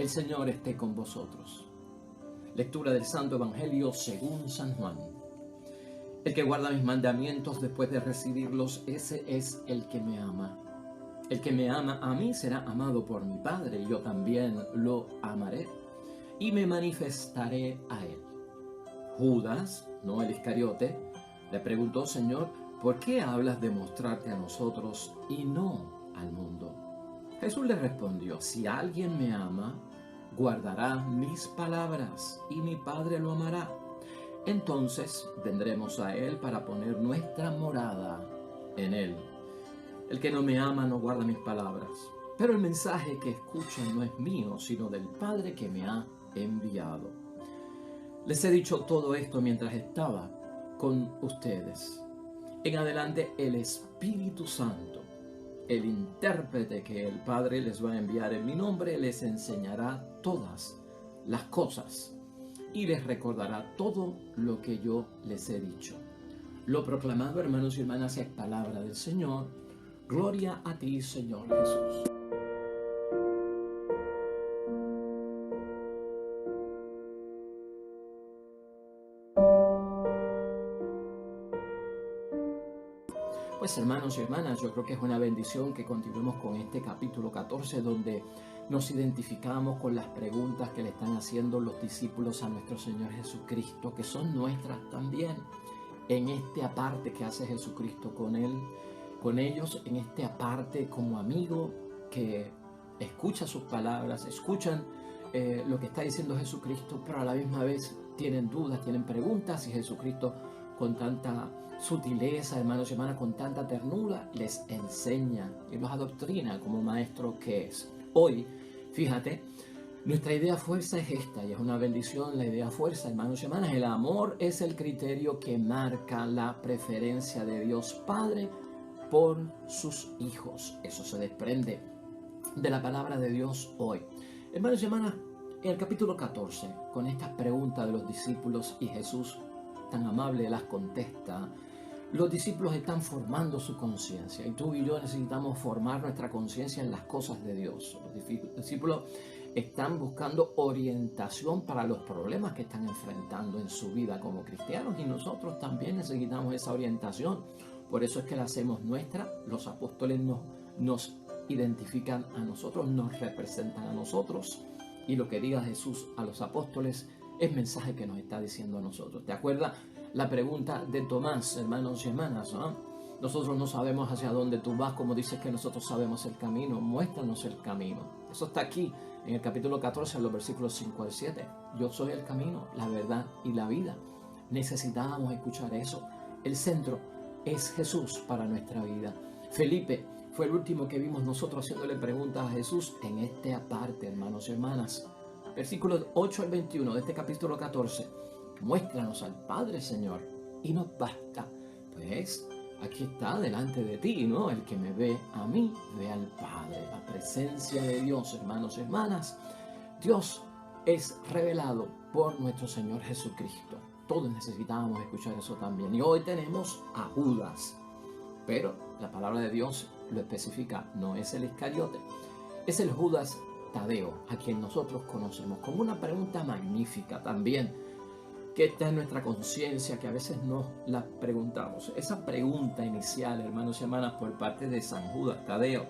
El Señor esté con vosotros. Lectura del Santo Evangelio según San Juan. El que guarda mis mandamientos después de recibirlos, ese es el que me ama. El que me ama a mí será amado por mi Padre, y yo también lo amaré y me manifestaré a él. Judas, no el Iscariote, le preguntó: Señor, ¿por qué hablas de mostrarte a nosotros y no al mundo? Jesús le respondió: si alguien me ama, guardará mis palabras y mi Padre lo amará. Entonces vendremos a él para poner nuestra morada en él. El que no me ama no guarda mis palabras, pero el mensaje que escuchan no es mío, sino del Padre que me ha enviado. Les he dicho todo esto mientras estaba con ustedes. En adelante el Espíritu Santo, el intérprete que el Padre les va a enviar en mi nombre, les enseñará todas las cosas y les recordará todo lo que yo les he dicho. Lo proclamado, hermanos y hermanas, es palabra del Señor. Gloria a ti, Señor Jesús. Pues hermanos y hermanas, yo creo que es una bendición que continuemos con este capítulo 14, donde nos identificamos con las preguntas que le están haciendo los discípulos a nuestro Señor Jesucristo, que son nuestras también. En este aparte que hace Jesucristo con ellos, en este aparte como amigo que escucha sus palabras, escuchan lo que está diciendo Jesucristo, pero a la misma vez tienen dudas, tienen preguntas, y Jesucristo con tanta sutileza, hermanos y hermanas, con tanta ternura, les enseña y los adoctrina como maestro que es. Hoy, fíjate, nuestra idea fuerza es esta, y es una bendición la idea fuerza, hermanos y hermanas. El amor es el criterio que marca la preferencia de Dios Padre por sus hijos. Eso se desprende de la palabra de Dios hoy. Hermanos y hermanas, en el capítulo 14, con estas preguntas de los discípulos y Jesús tan amable las contesta, los discípulos están formando su conciencia, y tú y yo necesitamos formar nuestra conciencia en las cosas de Dios. Los discípulos están buscando orientación para los problemas que están enfrentando en su vida como cristianos, y nosotros también necesitamos esa orientación. Por eso es que la hacemos nuestra. Los apóstoles nos identifican a nosotros, nos representan a nosotros, y lo que diga Jesús a los apóstoles es mensaje que nos está diciendo a nosotros. ¿Te acuerdas la pregunta de Tomás, hermanos y hermanas? Nosotros no sabemos hacia dónde tú vas, como dices que nosotros sabemos el camino. Muéstranos el camino. Eso está aquí en el capítulo 14, en los versículos 5 al 7. Yo soy el camino, la verdad y la vida. Necesitábamos escuchar eso. El centro es Jesús para nuestra vida. Felipe fue el último que vimos nosotros haciéndole preguntas a Jesús en este aparte, hermanos y hermanas. Versículos 8 al 21 de este capítulo 14. Muéstranos al Padre, Señor, y nos basta. Pues aquí está delante de ti, ¿no? El que me ve a mí, ve al Padre. La presencia de Dios, hermanos y hermanas. Dios es revelado por nuestro Señor Jesucristo. Todos necesitábamos escuchar eso también. Y hoy tenemos a Judas. Pero la palabra de Dios lo especifica. No es el Iscariote. Es el Judas Tadeo, a quien nosotros conocemos, como una pregunta magnífica también, que está en nuestra conciencia, que a veces nos la preguntamos. Esa pregunta inicial, hermanos y hermanas, por parte de San Judas Tadeo: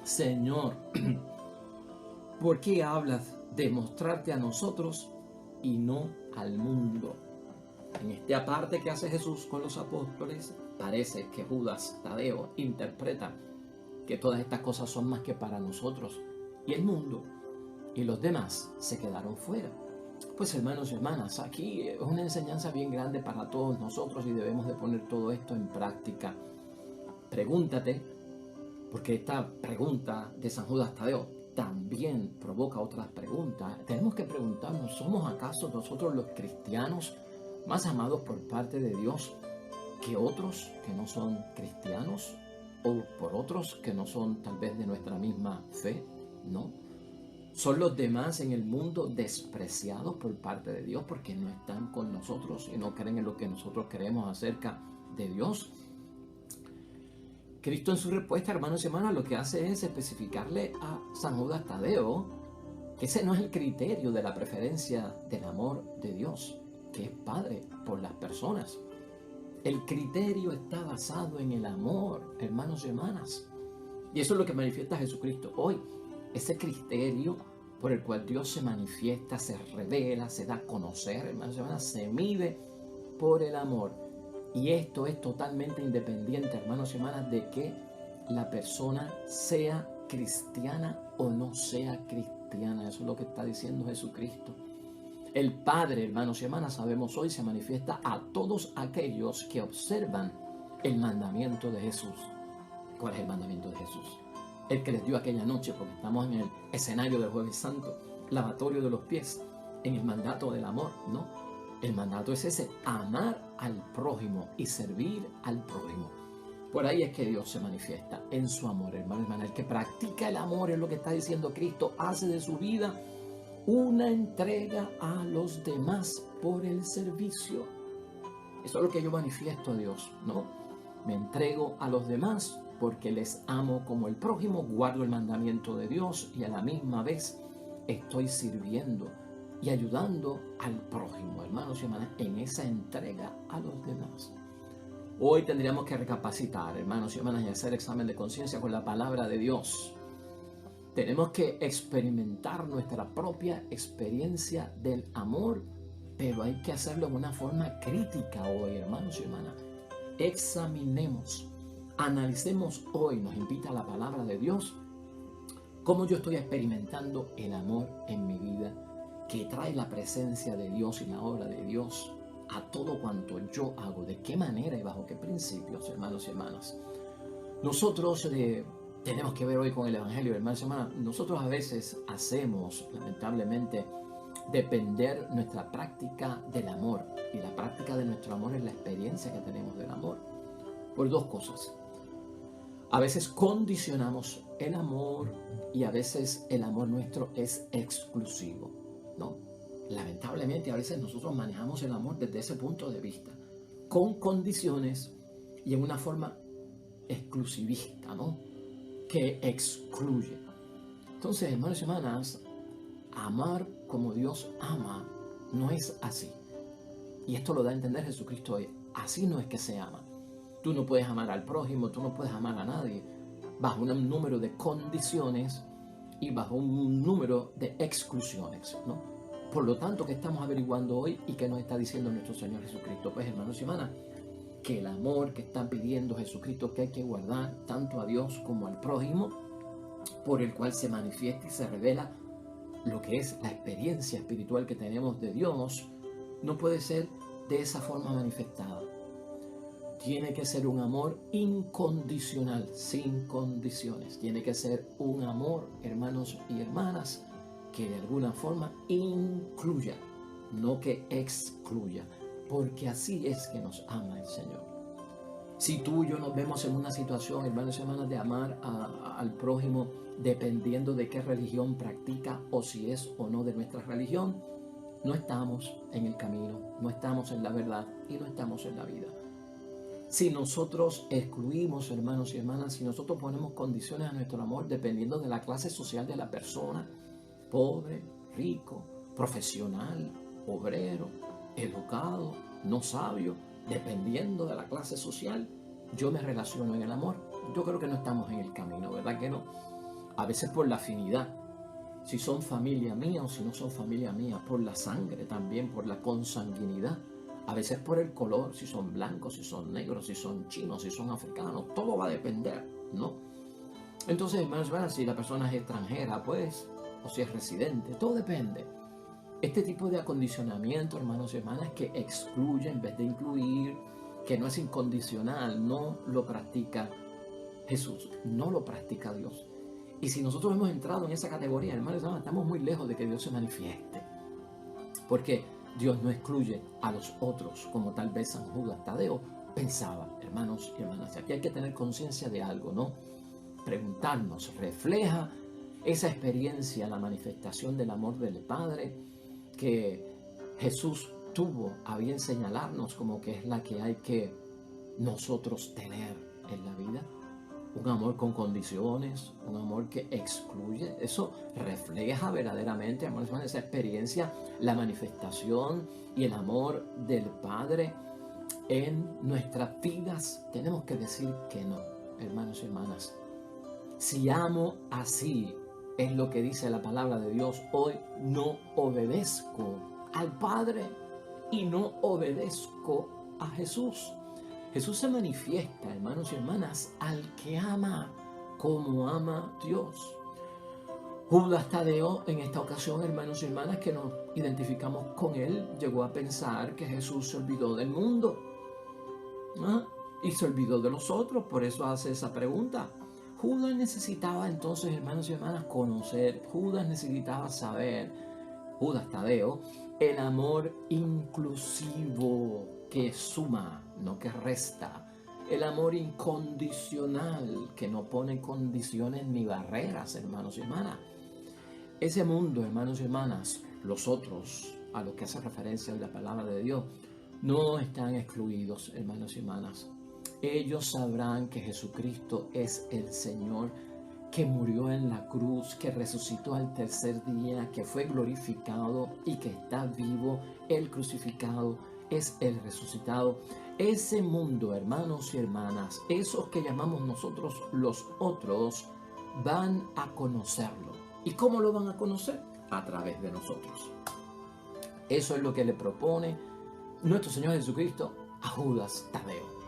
Señor, ¿por qué hablas de mostrarte a nosotros y no al mundo? En este aparte que hace Jesús con los apóstoles, parece que Judas Tadeo interpreta que todas estas cosas son más que para nosotros y el mundo, y los demás se quedaron fuera. Pues hermanos y hermanas, aquí es una enseñanza bien grande para todos nosotros, y debemos de poner todo esto en práctica. Pregúntate, porque esta pregunta de San Judas Tadeo también provoca otras preguntas. Tenemos que preguntarnos: ¿somos acaso nosotros los cristianos más amados por parte de Dios que otros que no son cristianos, o por otros que no son tal vez de nuestra misma fe? ¿No? ¿Son los demás en el mundo despreciados por parte de Dios porque no están con nosotros y no creen en lo que nosotros creemos acerca de Dios? Cristo, en su respuesta, hermanos y hermanas, lo que hace es especificarle a San Judas Tadeo que ese no es el criterio de la preferencia del amor de Dios, que es Padre por las personas. El criterio está basado en el amor, hermanos y hermanas. Y eso es lo que manifiesta Jesucristo hoy. Ese criterio por el cual Dios se manifiesta, se revela, se da a conocer, hermanos y hermanas, se mide por el amor. Y esto es totalmente independiente, hermanos y hermanas, de que la persona sea cristiana o no sea cristiana. Eso es lo que está diciendo Jesucristo. El Padre, hermanos y hermanas, sabemos hoy, se manifiesta a todos aquellos que observan el mandamiento de Jesús. ¿Cuál es el mandamiento de Jesús? El que les dio aquella noche, porque estamos en el escenario del Jueves Santo, lavatorio de los pies, en el mandato del amor, ¿no? El mandato es ese, amar al prójimo y servir al prójimo. Por ahí es que Dios se manifiesta en su amor, hermano y hermana. El que practica el amor, es lo que está diciendo Cristo, hace de su vida una entrega a los demás por el servicio. Eso es lo que yo manifiesto a Dios, ¿no? Me entrego a los demás porque les amo como el prójimo, guardo el mandamiento de Dios y a la misma vez estoy sirviendo y ayudando al prójimo, hermanos y hermanas, en esa entrega a los demás. Hoy tendríamos que recapacitar, hermanos y hermanas, y hacer examen de conciencia con la palabra de Dios. Tenemos que experimentar nuestra propia experiencia del amor, pero hay que hacerlo de una forma crítica hoy, hermanos y hermanas. Examinemos, analicemos hoy, nos invita la palabra de Dios, cómo yo estoy experimentando el amor en mi vida, que trae la presencia de Dios y la obra de Dios a todo cuanto yo hago, de qué manera y bajo qué principios, hermanos y hermanas. Nosotros tenemos que ver hoy con el Evangelio, hermanos y hermanas. Nosotros a veces hacemos, lamentablemente, depender nuestra práctica del amor. Y la práctica de nuestro amor es la experiencia que tenemos del amor. Por dos cosas. A veces condicionamos el amor y a veces el amor nuestro es exclusivo, ¿no? Lamentablemente a veces nosotros manejamos el amor desde ese punto de vista, con condiciones y en una forma exclusivista, ¿no? Que excluye. Entonces, hermanos y hermanas, amar como Dios ama no es así. Y esto lo da a entender Jesucristo hoy. Así no es que se ama. Tú no puedes amar al prójimo, tú no puedes amar a nadie bajo un número de condiciones y bajo un número de exclusiones, ¿no? Por lo tanto, ¿qué estamos averiguando hoy y qué nos está diciendo nuestro Señor Jesucristo? Pues, hermanos y hermanas, que el amor que está pidiendo Jesucristo que hay que guardar tanto a Dios como al prójimo, por el cual se manifiesta y se revela lo que es la experiencia espiritual que tenemos de Dios, no puede ser de esa forma manifestada. Tiene que ser un amor incondicional, sin condiciones. Tiene que ser un amor, hermanos y hermanas, que de alguna forma incluya, no que excluya, porque así es que nos ama el Señor. Si tú y yo nos vemos en una situación, hermanos y hermanas, de amar al prójimo dependiendo de qué religión practica o si es o no de nuestra religión, no estamos en el camino, no estamos en la verdad y no estamos en la vida. Si nosotros excluimos, hermanos y hermanas, si nosotros ponemos condiciones a nuestro amor dependiendo de la clase social de la persona, pobre, rico, profesional, obrero, educado, no sabio, dependiendo de la clase social, yo me relaciono en el amor. Yo creo que no estamos en el camino, ¿verdad que no? A veces por la afinidad, si son familia mía o si no son familia mía, por la sangre también, por la consanguinidad. A veces por el color, si son blancos, si son negros, si son chinos, si son africanos, todo va a depender, ¿no? Entonces, hermanos, si la persona es extranjera, pues, o si es residente, todo depende. Este tipo de acondicionamiento, hermanos y hermanas, que excluye en vez de incluir, que no es incondicional, no lo practica Jesús, no lo practica Dios. Y si nosotros hemos entrado en esa categoría, hermanos y hermanas, estamos muy lejos de que Dios se manifieste. Porque Dios no excluye a los otros, como tal vez San Judas Tadeo pensaba, hermanos y hermanas. Aquí hay que tener conciencia de algo, ¿no? Preguntarnos, ¿refleja esa experiencia la manifestación del amor del Padre que Jesús tuvo a bien señalarnos como que es la que hay que nosotros tener en la vida? un amor con condiciones, un amor que excluye. Eso refleja verdaderamente, hermanos, esa experiencia, la manifestación y el amor del Padre en nuestras vidas. Tenemos que decir que no, hermanos y hermanas. Si amo así, es lo que dice la palabra de Dios, hoy no obedezco al Padre y no obedezco a Jesús. Jesús se manifiesta, hermanos y hermanas, al que ama como ama Dios. Judas Tadeo, en esta ocasión, hermanos y hermanas, que nos identificamos con él, llegó a pensar que Jesús se olvidó del mundo, ¿ah? Y se olvidó de los otros, por eso hace esa pregunta. Judas necesitaba entonces, hermanos y hermanas, conocer, Judas necesitaba saber, Judas Tadeo, el amor inclusivo que suma, no que resta, el amor incondicional que no pone condiciones ni barreras, hermanos y hermanas. Ese mundo, hermanos y hermanas, los otros, a los que hace referencia la palabra de Dios, no están excluidos, hermanos y hermanas. Ellos sabrán que Jesucristo es el Señor, que murió en la cruz, que resucitó al tercer día, que fue glorificado y que está vivo. El crucificado es el resucitado. Ese mundo, hermanos y hermanas, esos que llamamos nosotros los otros, van a conocerlo. ¿Y cómo lo van a conocer? A través de nosotros. Eso es lo que le propone nuestro Señor Jesucristo a Judas Tadeo.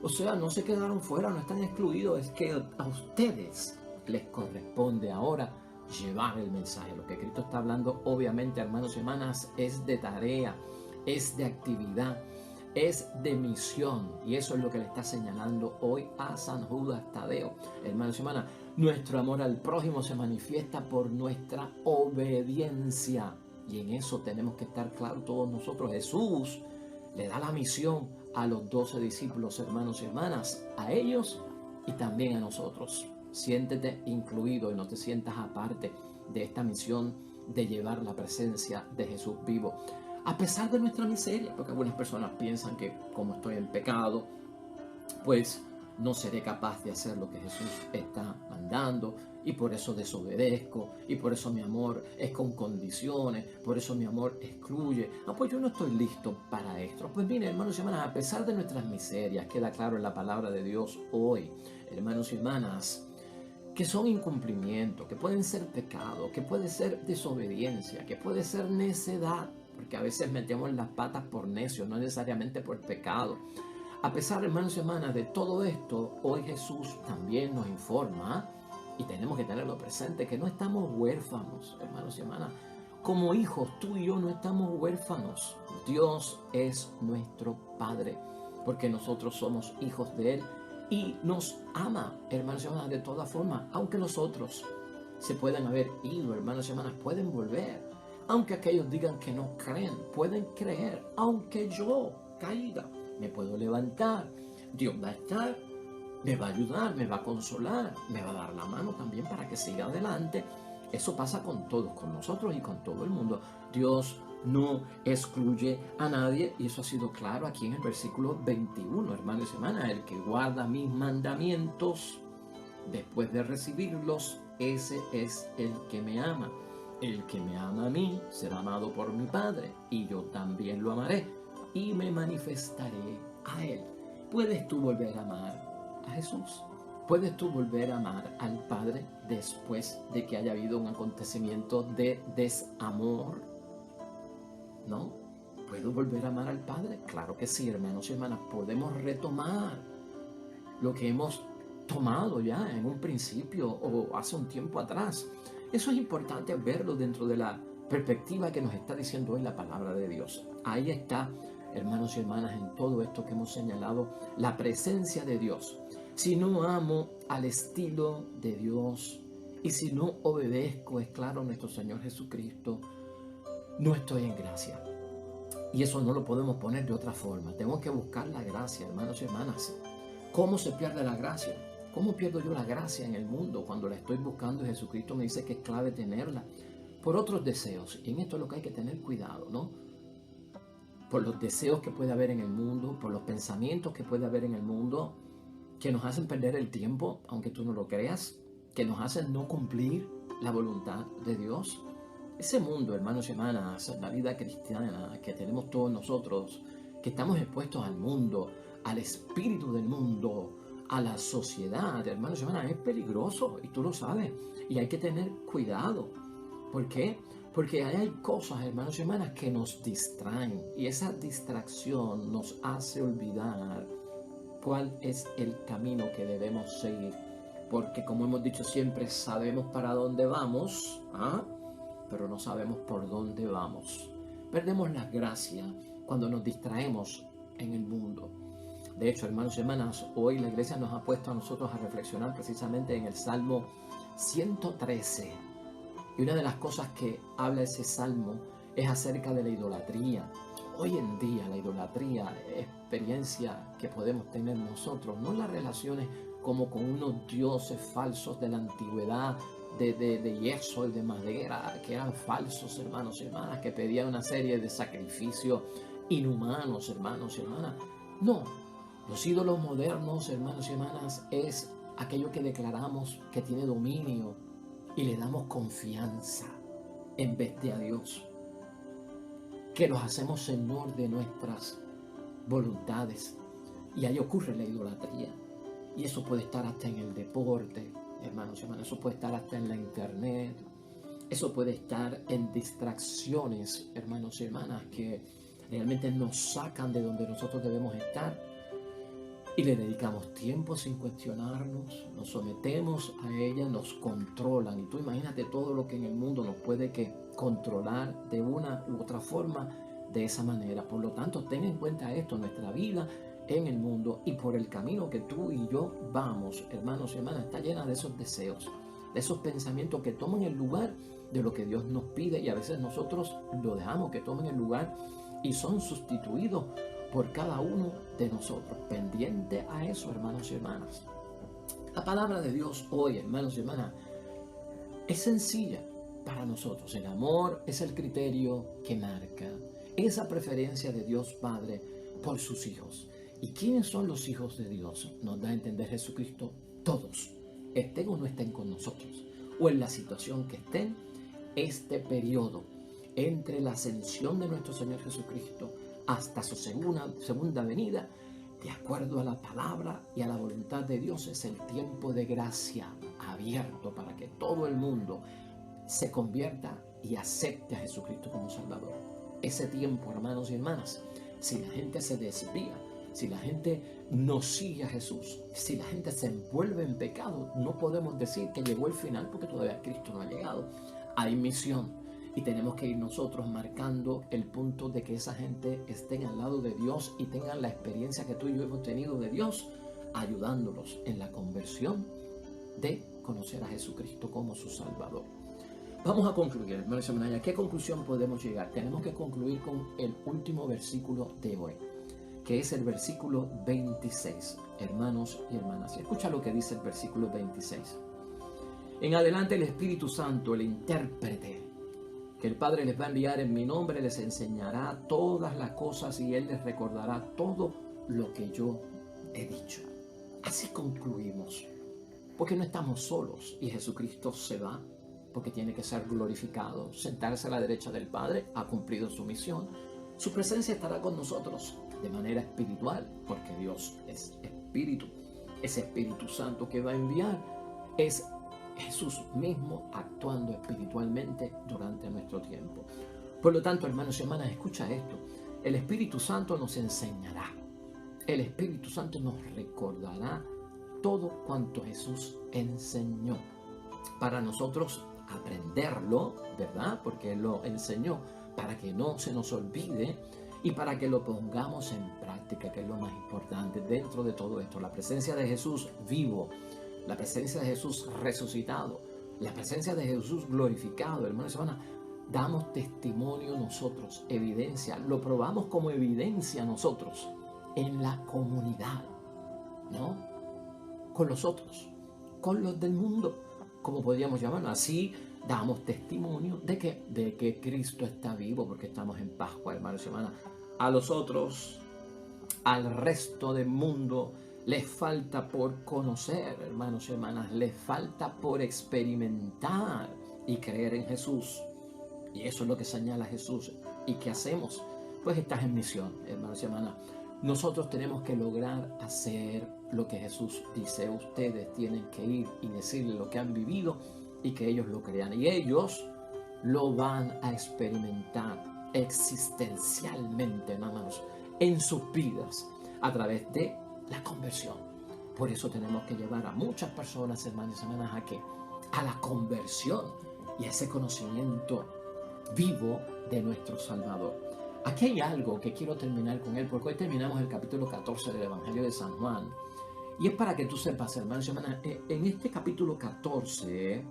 O sea, no se quedaron fuera, no están excluidos, es que a ustedes les corresponde ahora llevar el mensaje. Lo que Cristo está hablando, obviamente, hermanos y hermanas, es de tarea, es de actividad, es de misión. Y eso es lo que le está señalando hoy a San Judas Tadeo. Hermanos y hermanas, nuestro amor al prójimo se manifiesta por nuestra obediencia. Y en eso tenemos que estar claros todos nosotros. Jesús le da la misión a los 12 discípulos, hermanos y hermanas, a ellos y también a nosotros. Siéntete incluido y no te sientas aparte de esta misión de llevar la presencia de Jesús vivo. A pesar de nuestra miseria, porque algunas personas piensan que como estoy en pecado, pues no seré capaz de hacer lo que Jesús está mandando y por eso desobedezco y por eso mi amor es con condiciones, por eso mi amor excluye. Pues yo no estoy listo para esto. Pues mire, hermanos y hermanas, a pesar de nuestras miserias, queda claro en la palabra de Dios hoy, hermanos y hermanas, que son incumplimientos, que pueden ser pecado, que puede ser desobediencia, que puede ser necedad, porque a veces metemos las patas por necios, no necesariamente por pecado. A pesar, hermanos y hermanas, de todo esto, hoy Jesús también nos informa, y tenemos que tenerlo presente, que no estamos huérfanos, hermanos y hermanas. Como hijos, tú y yo no estamos huérfanos. Dios es nuestro Padre, porque nosotros somos hijos de Él y nos ama, hermanos y hermanas, de todas formas. Aunque los otros se puedan haber ido, hermanos y hermanas, pueden volver. Aunque aquellos digan que no creen, pueden creer. Aunque yo caiga, me puedo levantar. Dios va a estar, me va a ayudar, me va a consolar, me va a dar la mano también para que siga adelante. Eso pasa con todos, con nosotros y con todo el mundo. Dios no excluye a nadie y eso ha sido claro aquí en el versículo 21, hermanos y hermanas. El que guarda mis mandamientos después de recibirlos, ese es el que me ama. El que me ama a mí será amado por mi Padre y yo también lo amaré y me manifestaré a Él. ¿Puedes tú volver a amar a Jesús? ¿Puedes tú volver a amar al Padre después de que haya habido un acontecimiento de desamor? ¿No? ¿Puedo volver a amar al Padre? Claro que sí, hermanos y hermanas. Podemos retomar lo que hemos tomado ya en un principio o hace un tiempo atrás. Eso es importante verlo dentro de la perspectiva que nos está diciendo hoy la palabra de Dios. Ahí está, hermanos y hermanas, en todo esto que hemos señalado, la presencia de Dios. Si no amo al estilo de Dios y si no obedezco, es claro, nuestro Señor Jesucristo, no estoy en gracia. Y eso no lo podemos poner de otra forma. Tenemos que buscar la gracia, hermanos y hermanas. ¿Cómo se pierde la gracia? ¿Cómo pierdo yo la gracia en el mundo cuando la estoy buscando y Jesucristo me dice que es clave tenerla? Por otros deseos. Y en esto es lo que hay que tener cuidado, ¿no? Por los deseos que puede haber en el mundo, por los pensamientos que puede haber en el mundo. que nos hacen perder el tiempo, aunque tú no lo creas, que nos hacen no cumplir la voluntad de Dios. Ese mundo, hermanos y hermanas, la vida cristiana que tenemos todos nosotros, que estamos expuestos al mundo, al espíritu del mundo, a la sociedad, hermanos y hermanas, es peligroso y tú lo sabes. Y hay que tener cuidado. ¿Por qué? Porque hay cosas, hermanos y hermanas, que nos distraen. Y esa distracción nos hace olvidar cuál es el camino que debemos seguir. Porque como hemos dicho siempre, sabemos para dónde vamos, pero no sabemos por dónde vamos. Perdemos la gracia cuando nos distraemos en el mundo. De hecho, hermanos y hermanas, hoy la iglesia nos ha puesto a nosotros a reflexionar precisamente en el Salmo 113. Y una de las cosas que habla ese salmo es acerca de la idolatría. Hoy en día la idolatría, experiencia que podemos tener nosotros, no las relaciones como con unos dioses falsos de la antigüedad, de yeso y de madera, que eran falsos, hermanos y hermanas, que pedían una serie de sacrificios inhumanos, hermanos y hermanas. No, los ídolos modernos, hermanos y hermanas, es aquello que declaramos que tiene dominio y le damos confianza en vez de a Dios, que los hacemos Señor de nuestras voluntades. Y ahí ocurre la idolatría. Y eso puede estar hasta en el deporte, hermanos y hermanas, eso puede estar hasta en la internet, eso puede estar en distracciones, hermanos y hermanas, que realmente nos sacan de donde nosotros debemos estar y le dedicamos tiempo sin cuestionarnos, nos sometemos a ella, nos controlan. Y tú imagínate todo lo que en el mundo nos puede controlar de una u otra forma de esa manera. Por lo tanto, ten en cuenta esto, nuestra vida en el mundo y por el camino que tú y yo vamos, hermanos y hermanas, está llena de esos deseos, de esos pensamientos que toman el lugar de lo que Dios nos pide, y a veces nosotros lo dejamos que tomen el lugar y son sustituidos por cada uno de nosotros. Pendiente a eso, hermanos y hermanas. La palabra de Dios hoy, hermanos y hermanas, es sencilla para nosotros. El amor es el criterio que marca esa preferencia de Dios Padre por sus hijos. ¿Y quiénes son los hijos de Dios? Nos da a entender Jesucristo. Todos, estén o no estén con nosotros, o en la situación que estén, este periodo entre la ascensión de nuestro Señor Jesucristo hasta su segunda venida, de acuerdo a la palabra y a la voluntad de Dios, es el tiempo de gracia abierto para que todo el mundo se convierta y acepte a Jesucristo como Salvador. Ese tiempo, hermanos y hermanas, si la gente se desvía, si la gente no sigue a Jesús, si la gente se envuelve en pecado, no podemos decir que llegó el final, porque todavía Cristo no ha llegado. Hay misión. Y tenemos que ir nosotros marcando el punto de que esa gente esté al lado de Dios y tengan la experiencia que tú y yo hemos tenido de Dios, ayudándolos en la conversión de conocer a Jesucristo como su Salvador. Vamos a concluir, hermanos y hermanas. ¿A qué conclusión podemos llegar? Tenemos que concluir con el último versículo de hoy, que es el versículo 26, hermanos y hermanas. Y escucha lo que dice el versículo 26. En adelante el Espíritu Santo, el intérprete, que el Padre les va a enviar en mi nombre, les enseñará todas las cosas y Él les recordará todo lo que yo he dicho. Así concluimos, porque no estamos solos y Jesucristo se va, porque tiene que ser glorificado, sentarse a la derecha del Padre, ha cumplido su misión. Su presencia estará con nosotros de manera espiritual, porque Dios es espíritu. Ese Espíritu Santo que va a enviar es Jesús mismo actuando espiritualmente durante nuestro tiempo. Por lo tanto, hermanos y hermanas, escucha esto. El Espíritu Santo nos enseñará. El Espíritu Santo nos recordará todo cuanto Jesús enseñó. Para nosotros aprenderlo, ¿verdad? Porque Él lo enseñó, para que no se nos olvide y para que lo pongamos en práctica, que es lo más importante dentro de todo esto. La presencia de Jesús vivo, la presencia de Jesús resucitado, la presencia de Jesús glorificado, hermanos y hermanas, damos testimonio nosotros, evidencia, lo probamos como evidencia nosotros en la comunidad, ¿no? Con los otros, con los del mundo, como podríamos llamarlo. Así damos testimonio de que Cristo está vivo, porque estamos en Pascua, hermanos y hermanas. A los otros, al resto del mundo, les falta por conocer, hermanos y hermanas, les falta por experimentar y creer en Jesús. Y eso es lo que señala Jesús. ¿Y qué hacemos? Pues estás en misión, hermanos y hermanas. Nosotros tenemos que lograr hacer lo que Jesús dice. Ustedes tienen que ir y decirle lo que han vivido y que ellos lo crean. Y ellos lo van a experimentar existencialmente, hermanos, en sus vidas a través de la conversión. Por eso tenemos que llevar a muchas personas, hermanos y hermanas, ¿a qué? A la conversión y a ese conocimiento vivo de nuestro Salvador. Aquí hay algo que quiero terminar con él, porque hoy terminamos el capítulo 14 del Evangelio de San Juan. Y es para que tú sepas, hermanos y hermanas, en este capítulo 14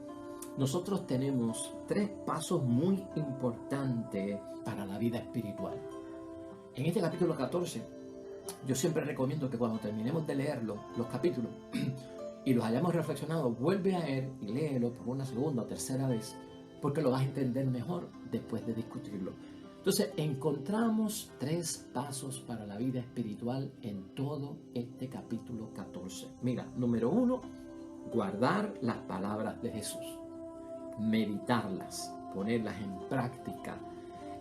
nosotros tenemos 3 pasos muy importantes para la vida espiritual. En este capítulo 14, yo siempre recomiendo que cuando terminemos de leerlo, los capítulos, y los hayamos reflexionado, vuelve a él y léelo por una segunda o tercera vez, porque lo vas a entender mejor después de discutirlo. Entonces, encontramos 3 pasos para la vida espiritual en todo este capítulo 14. Mira, número 1, guardar las palabras de Jesús, meditarlas, ponerlas en práctica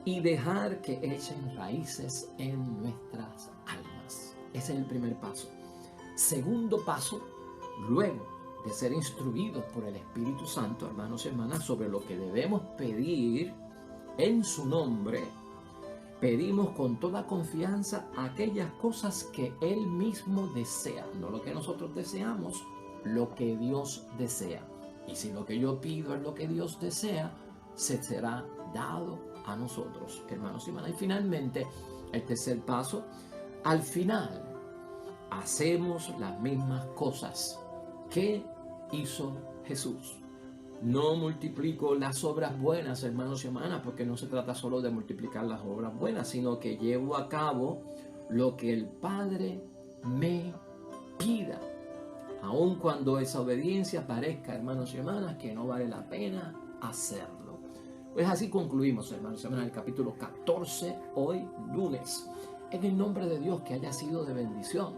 y dejar que echen raíces en nuestras almas. Ese es el primer paso. Segundo paso, luego de ser instruidos por el Espíritu Santo, hermanos y hermanas, sobre lo que debemos pedir en su nombre, pedimos con toda confianza aquellas cosas que Él mismo desea, no lo que nosotros deseamos, lo que Dios desea. Y si lo que yo pido es lo que Dios desea, se será dado a nosotros, hermanos y hermanas. Y finalmente, el tercer paso, al final, hacemos las mismas cosas que hizo Jesús. No multiplico las obras buenas, hermanos y hermanas, porque no se trata solo de multiplicar las obras buenas, sino que llevo a cabo lo que el Padre me pida. Aun cuando esa obediencia parezca, hermanos y hermanas, que no vale la pena hacerlo. Pues así concluimos, hermanos y hermanas, el capítulo 14, hoy lunes. En el nombre de Dios, que haya sido de bendición.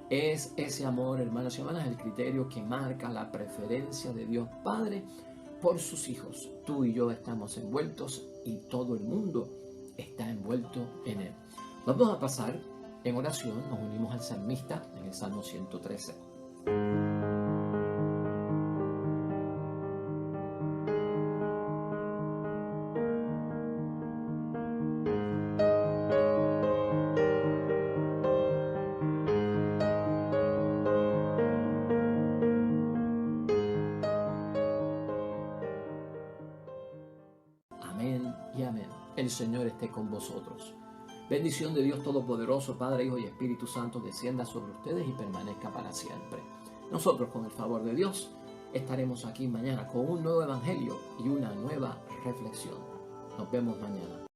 Es ese amor, hermanos y hermanas, el criterio que marca la preferencia de Dios Padre por sus hijos. Tú y yo estamos envueltos y todo el mundo está envuelto en él. Vamos a pasar en oración, nos unimos al salmista en el Salmo 113. Amén y amén. El Señor esté con vosotros. Bendición de Dios Todopoderoso, Padre, Hijo y Espíritu Santo, descienda sobre ustedes y permanezca para siempre. Nosotros, con el favor de Dios, estaremos aquí mañana con un nuevo evangelio y una nueva reflexión. Nos vemos mañana.